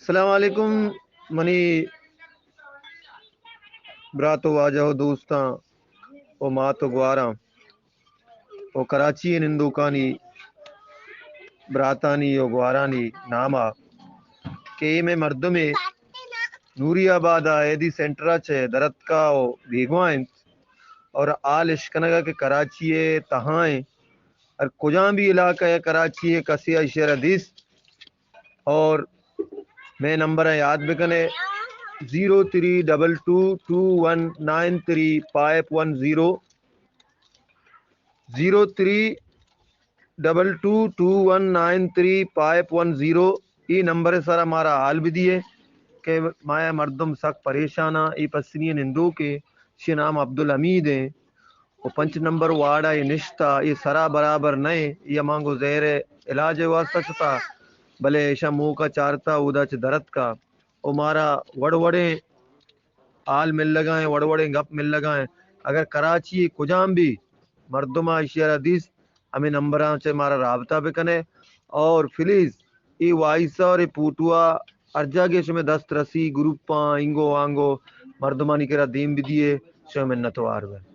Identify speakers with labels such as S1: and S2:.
S1: السلام علیکم منی براتو واجہ دوستاں او ماتو گواراں او کراچی نندوکانی براتانی او گوارانی ناما کہ میں مردمے نوری آباد ایدی سینٹرا چھے درت کا او بھیگوائیں اور آل اشکنگا کے کراچی تہائیں اور کجاں بھی علاقہ ہے کراچی کسی اشیر حدیث اور میں نمبر یاد بکنے 03222193 03222193 یہ نمبر سر ہمارا حال بھی دیے کہ مایا مردم سخت پریشانہ ای پسنی نندو کے شی نام عبدالحمید ہیں وہ 5 نمبر وارڈا یہ نشتہ یہ سرا برابر نئے یہ مانگو زہر علاج واسطہ چھتا بھلے ایشا منہ کا چارتا اودا چھ درد کا او مارا وڑ وڑے آل مل لگائیں وڑ وڑے گپ مل لگائیں اگر کراچی کجام بھی مردمہ اشیار حدیث ہمیں نمبران سے ہمارا رابطہ بکنے اور فلیز ای وائسا اور ای پوٹوا ارجا کے شمیں دست رسی گروپاں انگو آنگو مردمانی کرا دیم بھی دیے شمیں منتوار ہوئے